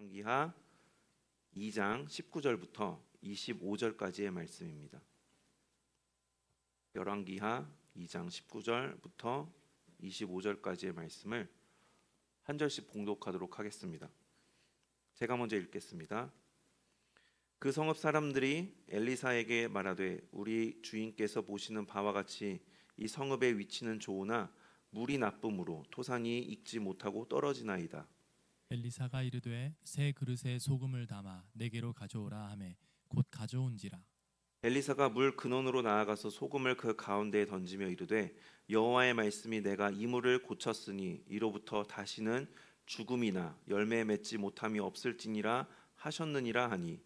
열왕기하 2장 19절부터 25절까지의 말씀입니다. 열왕기하 2장 19절부터 25절까지의 말씀을 한 절씩 봉독하도록 하겠습니다. 제가 먼저 읽겠습니다. 그 성읍 사람들이 엘리사에게 말하되 우리 주인께서 보시는 바와 같이 이 성읍의 위치는 좋으나 물이 나쁨으로 토산이 익지 못하고 떨어지나이다. 엘리사가 이르되 새 그릇에 소금을 담아 내게로 가져오라 하매 곧 가져온지라. 엘리사가 물 근원으로 나아가서 소금을 그 가운데에 던지며 이르되 여호와의 말씀이 내가 이 물을 고쳤으니 이로부터 다시는 죽음이나 열매 맺지 못함이 없을지니라 하셨느니라 하니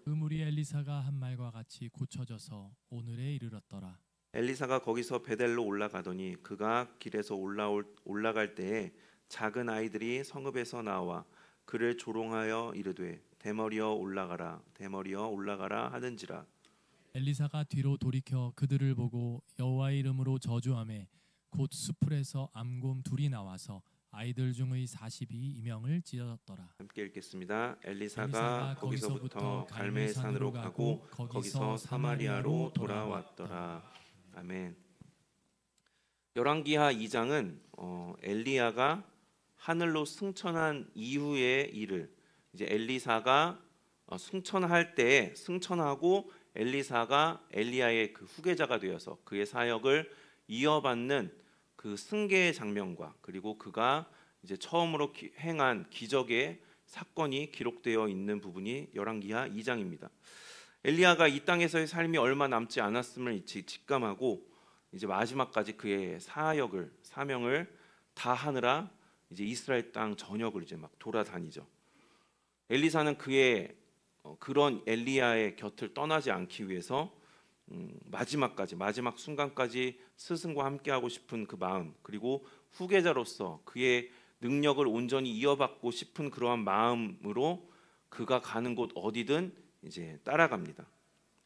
그 물이 엘리사가 한 말과 같이 고쳐져서 오늘에 이르렀더라. 엘리사가 거기서 베델로 올라가더니 그가 길에서 올라갈 때에 작은 아이들이 성읍에서 나와 그를 조롱하여 이르되 대머리여 올라가라 대머리여 올라가라 하는지라. 엘리사가 뒤로 돌이켜 그들을 보고 여호와의 이름으로 저주하매 곧 수풀에서 암곰 둘이 나와서 아이들 중의 42명을 찢었더라. 함께 읽겠습니다. 엘리사가 거기서부터 갈멜산으로 가고 거기서 사마리아로 돌아왔더라. 아멘. 열왕기하 2장은 엘리야가 하늘로 승천한 이후의 일을 이제 엘리사가 승천할 때에 승천하고 엘리사가 엘리야의 그 후계자가 되어서 그의 사역을 이어받는 그 승계의 장면과 그리고 그가 이제 처음으로 행한 기적의 사건이 기록되어 있는 부분이 열왕기하 2장입니다. 엘리야가 이 땅에서의 삶이 얼마 남지 않았음을 직감하고 이제 마지막까지 그의 사명을 다 하느라 이제 이스라엘 땅 전역을 이제 막 돌아다니죠. 엘리사는 그의 그런 엘리야의 곁을 떠나지 않기 위해서 마지막 순간까지 스승과 함께하고 싶은 그 마음, 그리고 후계자로서 그의 능력을 온전히 이어받고 싶은 그러한 마음으로 그가 가는 곳 어디든 이제 따라갑니다.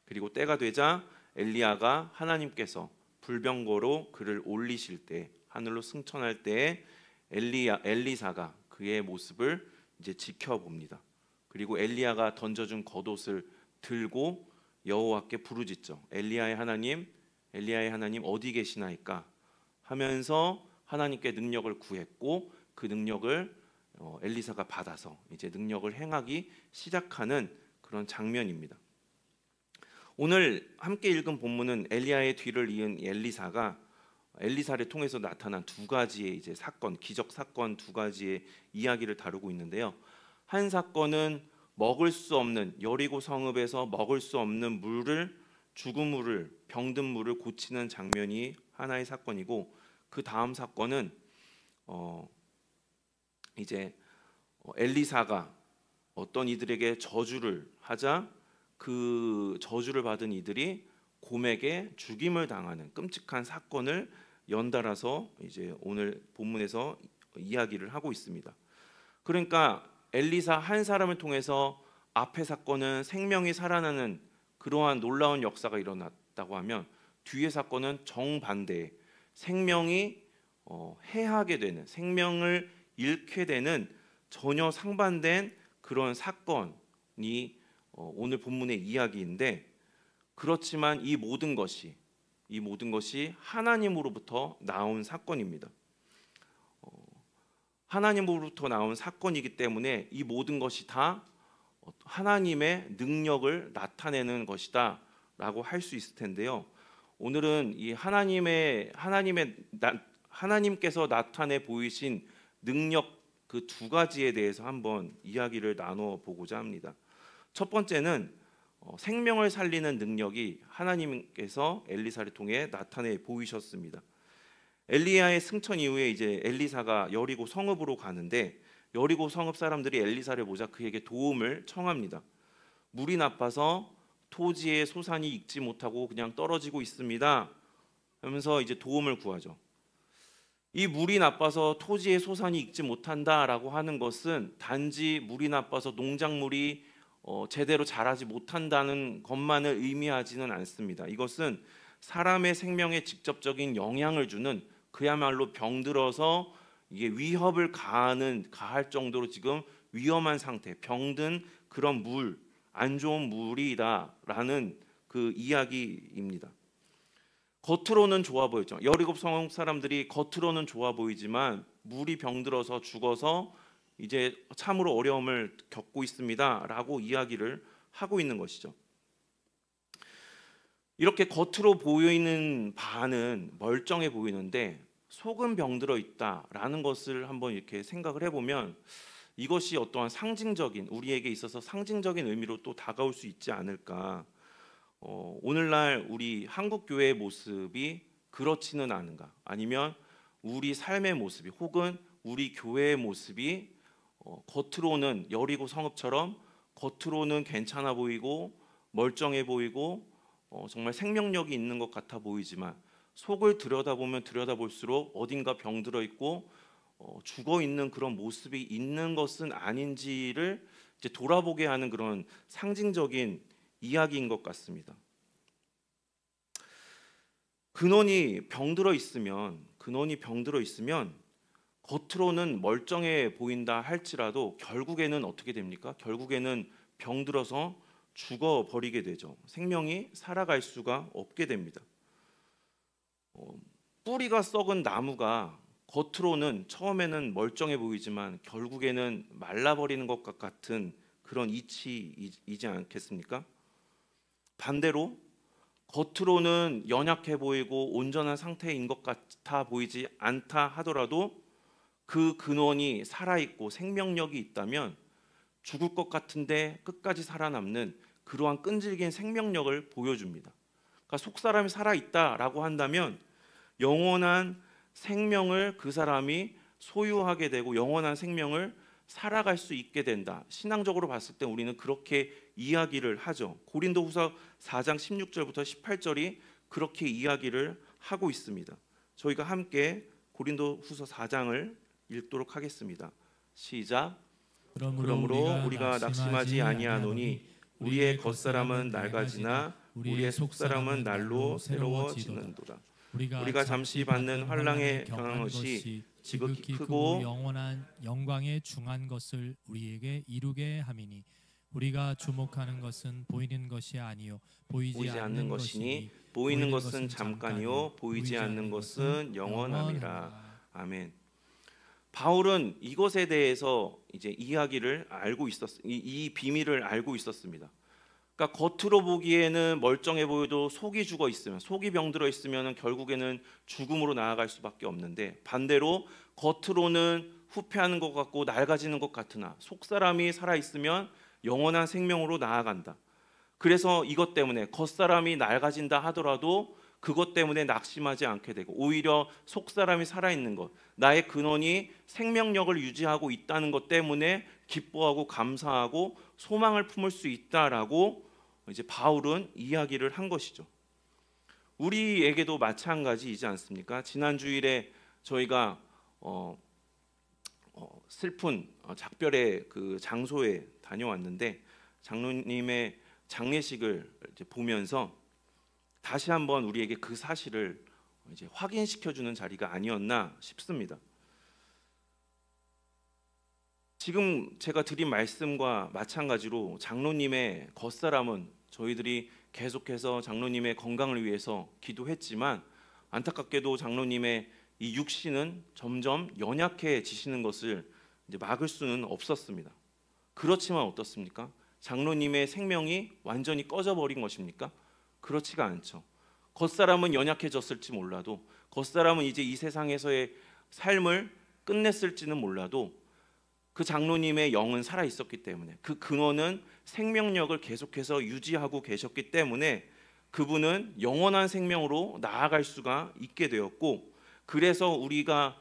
그리고 때가 되자 엘리야가 하나님께서 불병거로 그를 올리실 때, 하늘로 승천할 때에 엘리사가 그의 모습을 이제 지켜봅니다. 그리고 엘리야가 던져준 겉옷을 들고 여호와께 부르짖죠. 엘리야의 하나님 어디 계시나이까 하면서 하나님께 능력을 구했고 그 능력을 엘리사가 받아서 이제 능력을 행하기 시작하는 그런 장면입니다. 오늘 함께 읽은 본문은 엘리야의 뒤를 이은 엘리사가 엘리사를 통해서 나타난 두 가지의 이제 사건, 기적 사건 두 가지의 이야기를 다루고 있는데요. 한 사건은 먹을 수 없는 여리고 성읍에서 먹을 수 없는 물을 죽은 물을 병든 물을 고치는 장면이 하나의 사건이고 그 다음 사건은 이제 엘리사가 어떤 이들에게 저주를 하자 그 저주를 받은 이들이 곰에게 죽임을 당하는 끔찍한 사건을 연달아서 이제 오늘 본문에서 이야기를 하고 있습니다. 그러니까 엘리사 한 사람을 통해서 앞의 사건은 생명이 살아나는 그러한 놀라운 역사가 일어났다고 하면 뒤의 사건은 정반대의 생명이 해하게 되는, 생명을 잃게 되는 전혀 상반된 그런 사건이 오늘 본문의 이야기인데, 그렇지만 이 모든 것이 하나님으로부터 나온 사건입니다. 하나님으로부터 나온 사건이기 때문에 이 모든 것이 다 하나님의 능력을 나타내는 것이다 라고 할 수 있을 텐데요. 오늘은 이 하나님께서 나타내 보이신 능력 그 두 가지에 대해서 한번 이야기를 나눠 보고자 합니다. 첫 번째는 생명을 살리는 능력이 하나님께서 엘리사를 통해 나타내 보이셨습니다. 엘리야의 승천 이후에 이제 엘리사가 여리고 성읍으로 가는데 여리고 성읍 사람들이 엘리사를 보자 그에게 도움을 청합니다. 물이 나빠서 토지의 소산이 익지 못하고 그냥 떨어지고 있습니다 하면서 이제 도움을 구하죠. 이 물이 나빠서 토지의 소산이 익지 못한다라고 하는 것은 단지 물이 나빠서 농작물이 제대로 자라지 못한다는 것만을 의미하지는 않습니다. 이것은 사람의 생명에 직접적인 영향을 주는, 그야말로 병들어서 이게 위협을 가할 정도로 지금 위험한 상태, 병든 그런 물, 안 좋은 물이다라는 그 이야기입니다. 겉으로는 좋아 보였죠. 여리고 성 사람들이 겉으로는 좋아 보이지만 물이 병들어서 죽어서 이제 참으로 어려움을 겪고 있습니다라고 이야기를 하고 있는 것이죠. 이렇게 겉으로 보이는 바는 멀쩡해 보이는데 속은 병들어 있다라는 것을 한번 이렇게 생각을 해보면 이것이 어떠한 상징적인, 우리에게 있어서 상징적인 의미로 또 다가올 수 있지 않을까. 오늘날 우리 한국 교회의 모습이 그렇지는 않은가, 아니면 우리 삶의 모습이 혹은 우리 교회의 모습이 겉으로는 여리고 성읍처럼 겉으로는 괜찮아 보이고 멀쩡해 보이고 정말 생명력이 있는 것 같아 보이지만 속을 들여다보면 들여다볼수록 어딘가 병들어 있고 죽어 있는 그런 모습이 있는 것은 아닌지를 이제 돌아보게 하는 그런 상징적인 이야기인 것 같습니다. 근원이 병들어 있으면 겉으로는 멀쩡해 보인다 할지라도 결국에는 어떻게 됩니까? 결국에는 병들어서 죽어 버리게 되죠. 생명이 살아갈 수가 없게 됩니다. 뿌리가 썩은 나무가 겉으로는 처음에는 멀쩡해 보이지만 결국에는 말라버리는 것 같은 그런 이치이지 않겠습니까? 반대로 겉으로는 연약해 보이고 온전한 상태인 것 같아 보이지 않다 하더라도 그 근원이 살아있고 생명력이 있다면 죽을 것 같은데 끝까지 살아남는 그러한 끈질긴 생명력을 보여줍니다. 그러니까 속사람이 살아있다라고 한다면 영원한 생명을 그 사람이 소유하게 되고 영원한 생명을 살아갈 수 있게 된다. 신앙적으로 봤을 때 우리는 그렇게 이야기를 하죠. 고린도후서 4장 16절부터 18절이 그렇게 이야기를 하고 있습니다. 저희가 함께 고린도후서 4장을 읽도록 하겠습니다. 시작. 그러므로 우리가 낙심하지 아니하노니 우리의 겉사람은 낡아지나 우리의 속사람은 날로 새로워지는도다. 우리가 잠시 받는 환난에 경한 것이 지극히 크고 영원한 영광에 중한 것을 우리에게 이루게 함이니 우리가 주목하는 것은 보이는 것이 아니요 보이지 않는 것이니 보이는 것은 잠깐이요 보이지 않는 것은 영원함이라. 아멘. 바울은 이것에 대해서 이제 이야기를 알고 이 비밀을 알고 있었습니다. 그러니까 겉으로 보기에는 멀쩡해 보여도 속이 죽어 있으면, 속이 병들어 있으면 결국에는 죽음으로 나아갈 수밖에 없는데, 반대로 겉으로는 후패하는 것 같고 낡아지는 것 같으나 속사람이 살아 있으면 영원한 생명으로 나아간다. 그래서 이것 때문에 겉사람이 낡아진다 하더라도 그것 때문에 낙심하지 않게 되고 오히려 속사람이 살아있는 것, 나의 근원이 생명력을 유지하고 있다는 것 때문에 기뻐하고 감사하고 소망을 품을 수 있다라고 이제 바울은 이야기를 한 것이죠. 우리에게도 마찬가지이지 않습니까? 지난 주일에 저희가 슬픈 작별의 그 장소에 다녀왔는데 장로님의 장례식을 이제 보면서 다시 한번 우리에게 그 사실을 이제 확인시켜주는 자리가 아니었나 싶습니다. 지금 제가 드린 말씀과 마찬가지로 장로님의 겉사람은 저희들이 계속해서 장로님의 건강을 위해서 기도했지만 안타깝게도 장로님의 이 육신은 점점 연약해지시는 것을 이제 막을 수는 없었습니다. 그렇지만 어떻습니까? 장로님의 생명이 완전히 꺼져버린 것입니까? 그렇지가 않죠. 겉사람은 연약해졌을지 몰라도, 겉사람은 이제 이 세상에서의 삶을 끝냈을지는 몰라도 그 장로님의 영은 살아 있었기 때문에, 그 근원은 생명력을 계속해서 유지하고 계셨기 때문에 그분은 영원한 생명으로 나아갈 수가 있게 되었고, 그래서 우리가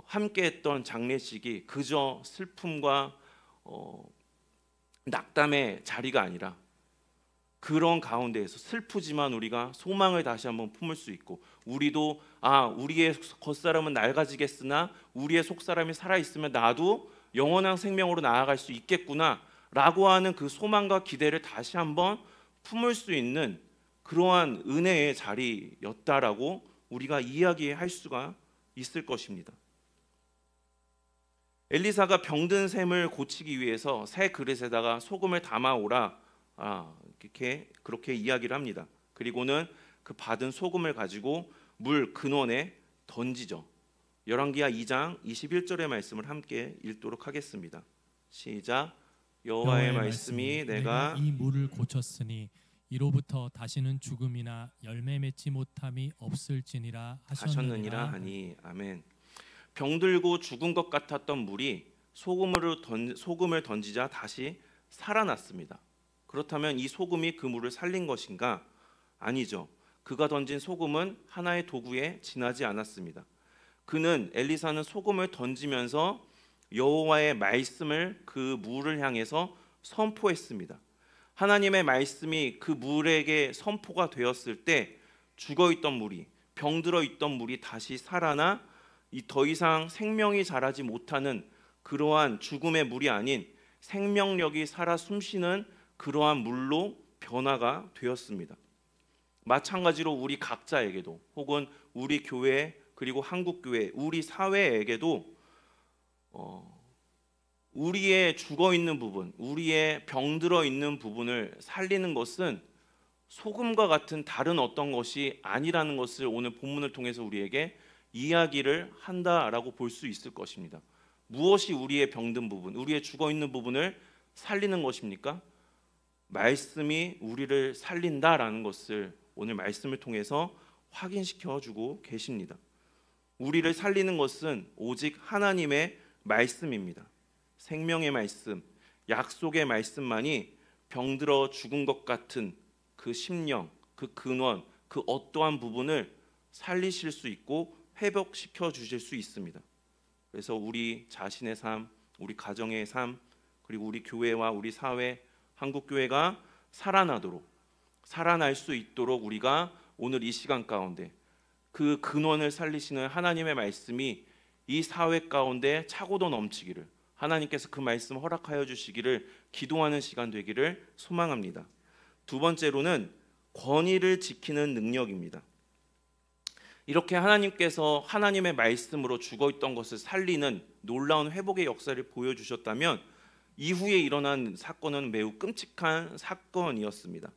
함께했던 장례식이 그저 슬픔과 낙담의 자리가 아니라 그런 가운데에서 슬프지만 우리가 소망을 다시 한번 품을 수 있고, 우리도 우리의 겉사람은 낡아지겠으나 우리의 속사람이 살아있으면 나도 영원한 생명으로 나아갈 수 있겠구나 라고 하는 그 소망과 기대를 다시 한번 품을 수 있는 그러한 은혜의 자리였다라고 우리가 이야기할 수가 있을 것입니다. 엘리사가 병든 샘을 고치기 위해서 새 그릇에다가 소금을 담아오라, 그렇게 이야기를 합니다. 그리고는 그 받은 소금을 가지고 물 근원에 던지죠. 열왕기하 2장 21절의 말씀을 함께 읽도록 하겠습니다. 시작. 여호와의 말씀이 내가 이 물을 고쳤으니 이로부터 다시는 죽음이나 열매 맺지 못함이 없을지니라 하셨느니라 하니. 아멘. 병들고 죽은 것 같았던 물이 소금을 던지자 다시 살아났습니다. 그렇다면 이 소금이 그 물을 살린 것인가? 아니죠. 그가 던진 소금은 하나의 도구에 지나지 않았습니다. 엘리사는 소금을 던지면서 여호와의 말씀을 그 물을 향해서 선포했습니다. 하나님의 말씀이 그 물에게 선포가 되었을 때 죽어있던 물이, 병들어 있던 물이 다시 살아나 더 이상 생명이 자라지 못하는 그러한 죽음의 물이 아닌 생명력이 살아 숨쉬는 그러한 물로 변화가 되었습니다. 마찬가지로 우리 각자에게도, 혹은 우리 교회, 그리고 한국교회, 우리 사회에게도 우리의 죽어있는 부분, 우리의 병들어 있는 부분을 살리는 것은 소금과 같은 다른 어떤 것이 아니라는 것을 오늘 본문을 통해서 우리에게 이야기를 한다라고 볼 수 있을 것입니다. 무엇이 우리의 병든 부분, 우리의 죽어있는 부분을 살리는 것입니까? 말씀이 우리를 살린다라는 것을 오늘 말씀을 통해서 확인시켜 주고 계십니다. 우리를 살리는 것은 오직 하나님의 말씀입니다. 생명의 말씀, 약속의 말씀만이 병들어 죽은 것 같은 그 심령, 그 근원, 그 어떠한 부분을 살리실 수 있고 회복시켜 주실 수 있습니다. 그래서 우리 자신의 삶, 우리 가정의 삶, 그리고 우리 교회와 우리 사회, 한국교회가 살아날 수 있도록 우리가 오늘 이 시간 가운데 그 근원을 살리시는 하나님의 말씀이 이 사회 가운데 차고도 넘치기를, 하나님께서 그 말씀 허락하여 주시기를 기도하는 시간 되기를 소망합니다. 두 번째로는 권위를 지키는 능력입니다. 이렇게 하나님께서 하나님의 말씀으로 죽어있던 것을 살리는 놀라운 회복의 역사를 보여주셨다면 이후에 일어난 사건은 매우 끔찍한 사건이었습니다.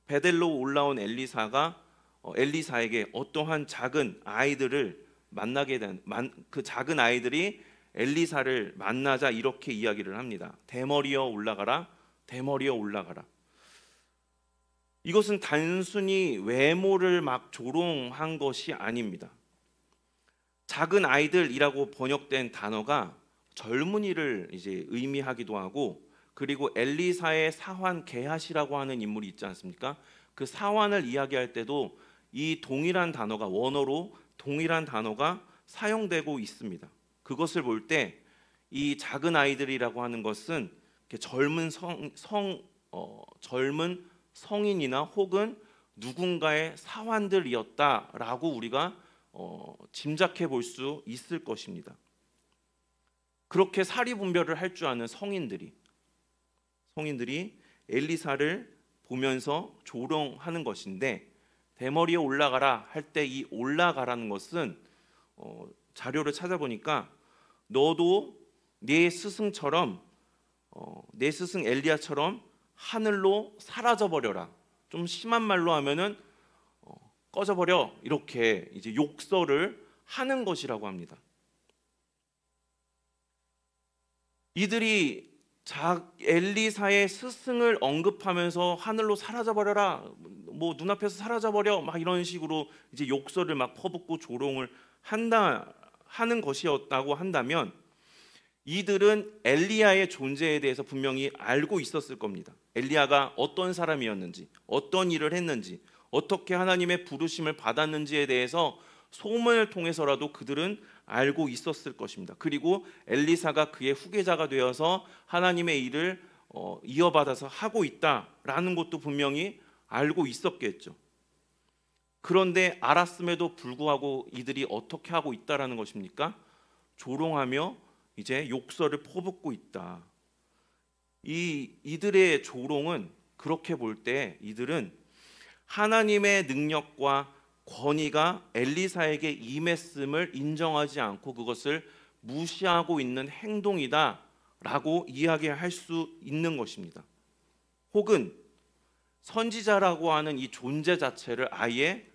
베델로 올라온 엘리사에게 어떠한 작은 아이들을 만나게 된, 그 작은 아이들이 엘리사를 만나자 이렇게 이야기를 합니다. 대머리여 올라가라, 대머리여 올라가라. 이것은 단순히 외모를 막 조롱한 것이 아닙니다. 작은 아이들이라고 번역된 단어가 젊은이를 이제 의미하기도 하고, 그리고 엘리사의 사환 게하시라고 하는 인물이 있지 않습니까? 그 사환을 이야기할 때도 이 동일한 단어가, 원어로 동일한 단어가 사용되고 있습니다. 그것을 볼 때 이 작은 아이들이라고 하는 것은 젊은 성인이나 혹은 누군가의 사환들이었다라고 우리가 짐작해 볼 수 있을 것입니다. 그렇게 사리분별을 할 줄 아는 성인들이 엘리사를 보면서 조롱하는 것인데, 대머리에 올라가라 할 때 이 올라가라는 것은 자료를 찾아보니까 너도 내 스승처럼, 내 스승 엘리야처럼 하늘로 사라져 버려라. 좀 심한 말로 하면은 꺼져 버려, 이렇게 이제 욕설을 하는 것이라고 합니다. 이들이 엘리사의 스승을 언급하면서 하늘로 사라져 버려라, 뭐 눈앞에서 사라져 버려, 막 이런 식으로 이제 욕설을 막 퍼붓고 조롱을 하는 것이었다고 한다면, 이들은 엘리야의 존재에 대해서 분명히 알고 있었을 겁니다. 엘리야가 어떤 사람이었는지, 어떤 일을 했는지, 어떻게 하나님의 부르심을 받았는지에 대해서 소문을 통해서라도 그들은 알고 있었을 것입니다. 그리고 엘리사가 그의 후계자가 되어서 하나님의 일을 이어받아서 하고 있다라는 것도 분명히 알고 있었겠죠. 그런데 알았음에도 불구하고 이들이 어떻게 하고 있다라는 것입니까? 조롱하며 이제 욕설을 퍼붓고 있다. 이들의 조롱은, 그렇게 볼 때 이들은 하나님의 능력과 권위가 엘리사에게 임했음을 인정하지 않고 그것을 무시하고 있는 행동이다라고 이야기할 수 있는 것입니다. 혹은 선지자라고 하는 이 존재 자체를 아예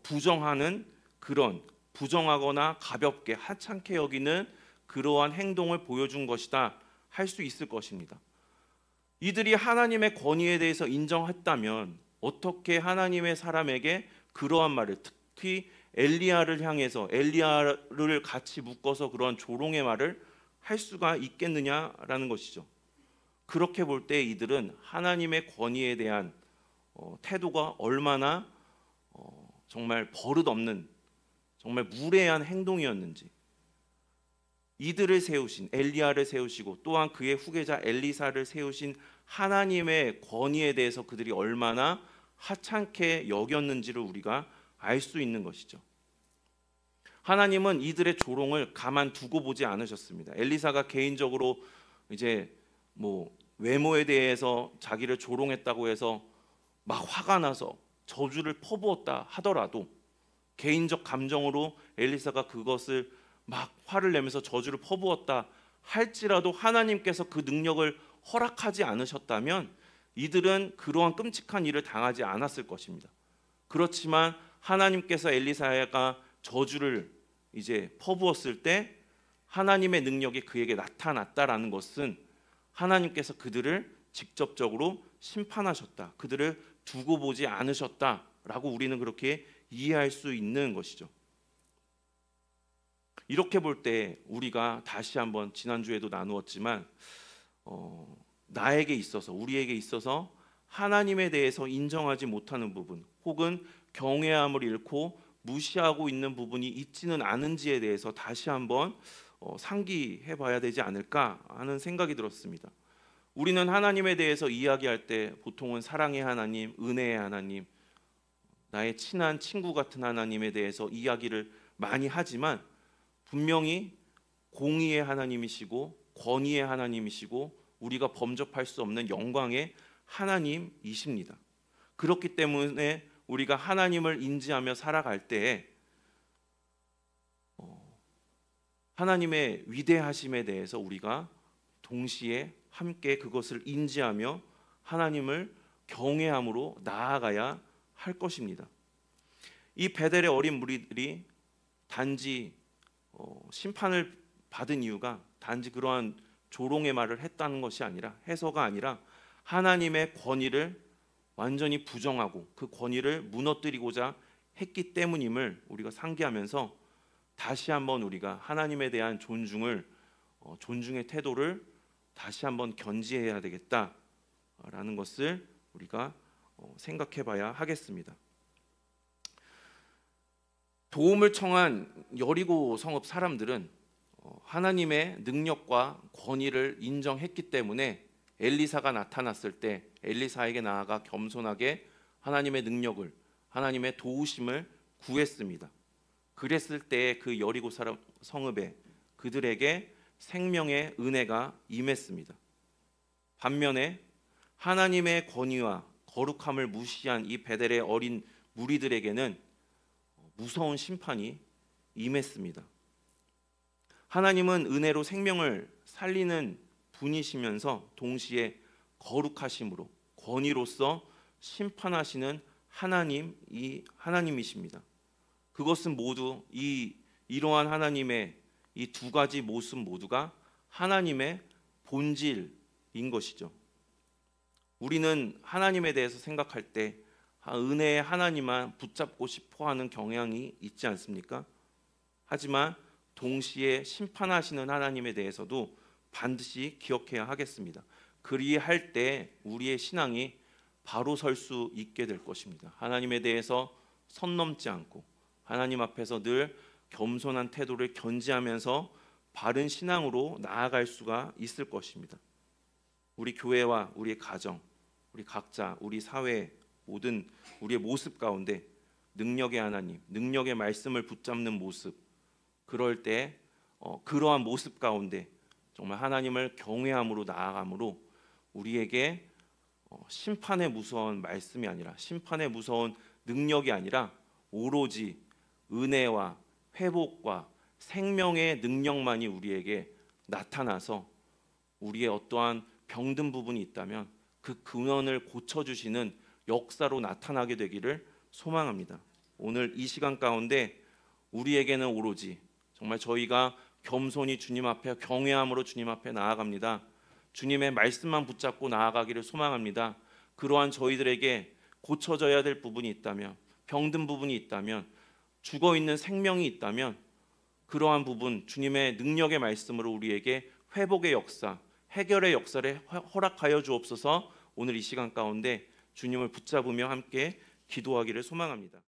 부정하는 그런 부정하거나 가볍게 하찮게 여기는 그러한 행동을 보여준 것이다 할 수 있을 것입니다. 이들이 하나님의 권위에 대해서 인정했다면 어떻게 하나님의 사람에게 그러한 말을, 특히 엘리야를 향해서 엘리야를 같이 묶어서 그러한 조롱의 말을 할 수가 있겠느냐라는 것이죠. 그렇게 볼 때 이들은 하나님의 권위에 대한 태도가 얼마나 정말 버릇없는 정말 무례한 행동이었는지, 이들을 세우신 엘리야를 세우시고 또한 그의 후계자 엘리사를 세우신 하나님의 권위에 대해서 그들이 얼마나 하찮게 여겼는지를 우리가 알 수 있는 것이죠. 하나님은 이들의 조롱을 가만두고 보지 않으셨습니다. 엘리사가 개인적으로 이제 외모에 대해서 자기를 조롱했다고 해서 막 화가 나서 저주를 퍼부었다 하더라도, 개인적 감정으로 엘리사가 그것을 막 화를 내면서 저주를 퍼부었다 할지라도 하나님께서 그 능력을 허락하지 않으셨다면 이들은 그러한 끔찍한 일을 당하지 않았을 것입니다. 그렇지만 하나님께서 엘리사가 저주를 이제 퍼부었을 때 하나님의 능력이 그에게 나타났다라는 것은 하나님께서 그들을 직접적으로 심판하셨다, 그들을 두고 보지 않으셨다라고 우리는 그렇게 이해할 수 있는 것이죠. 이렇게 볼 때 우리가 다시 한번 지난주에도 나누었지만 나에게 있어서, 우리에게 있어서 하나님에 대해서 인정하지 못하는 부분, 혹은 경외함을 잃고 무시하고 있는 부분이 있지는 않은지에 대해서 다시 한번 상기해 봐야 되지 않을까 하는 생각이 들었습니다. 우리는 하나님에 대해서 이야기할 때 보통은 사랑의 하나님, 은혜의 하나님, 나의 친한 친구 같은 하나님에 대해서 이야기를 많이 하지만 분명히 공의의 하나님이시고 권위의 하나님이시고 우리가 범접할 수 없는 영광의 하나님이십니다. 그렇기 때문에 우리가 하나님을 인지하며 살아갈 때에 하나님의 위대하심에 대해서 우리가 동시에 함께 그것을 인지하며 하나님을 경외함으로 나아가야 할 것입니다. 이 베델의 어린 무리들이 단지 심판을 받은 이유가 단지 그러한 조롱의 말을 했다는 것이 아니라, 해서가 아니라 하나님의 권위를 완전히 부정하고 그 권위를 무너뜨리고자 했기 때문임을 우리가 상기하면서 다시 한번 우리가 하나님에 대한 존중의 태도를 다시 한번 견지해야 되겠다라는 것을 우리가 생각해 봐야 하겠습니다. 도움을 청한 여리고 성읍 사람들은 하나님의 능력과 권위를 인정했기 때문에 엘리사가 나타났을 때 엘리사에게 나아가 겸손하게 하나님의 능력을, 하나님의 도우심을 구했습니다. 그랬을 때 그 여리고 사람 성읍에 그들에게 생명의 은혜가 임했습니다. 반면에 하나님의 권위와 거룩함을 무시한 이 베델의 어린 무리들에게는 무서운 심판이 임했습니다. 하나님은 은혜로 생명을 살리는 분이시면서 동시에 거룩하심으로 권위로서 심판하시는 하나님이십니다. 그것은 모두 이러한 하나님의 이 두 가지 모습 모두가 하나님의 본질인 것이죠. 우리는 하나님에 대해서 생각할 때 은혜의 하나님만 붙잡고 싶어하는 경향이 있지 않습니까? 하지만 동시에 심판하시는 하나님에 대해서도 반드시 기억해야 하겠습니다. 그리할 때 우리의 신앙이 바로 설 수 있게 될 것입니다. 하나님에 대해서 선 넘지 않고 하나님 앞에서 늘 겸손한 태도를 견지하면서 바른 신앙으로 나아갈 수가 있을 것입니다. 우리 교회와 우리의 가정, 우리 각자, 우리 사회 모든 우리의 모습 가운데 능력의 하나님, 능력의 말씀을 붙잡는 모습, 그럴 때 그러한 모습 가운데 정말 하나님을 경외함으로 나아감으로 우리에게 심판의 무서운 말씀이 아니라, 심판의 무서운 능력이 아니라 오로지 은혜와 회복과 생명의 능력만이 우리에게 나타나서 우리의 어떠한 병든 부분이 있다면 그 근원을 고쳐주시는 역사로 나타나게 되기를 소망합니다. 오늘 이 시간 가운데 우리에게는 오로지 정말 저희가 겸손히 주님 앞에 경외함으로 주님 앞에 나아갑니다. 주님의 말씀만 붙잡고 나아가기를 소망합니다. 그러한 저희들에게 고쳐져야 될 부분이 있다면, 병든 부분이 있다면, 죽어있는 생명이 있다면 그러한 부분 주님의 능력의 말씀으로 우리에게 회복의 역사, 해결의 역사를 허락하여 주옵소서. 오늘 이 시간 가운데 주님을 붙잡으며 함께 기도하기를 소망합니다.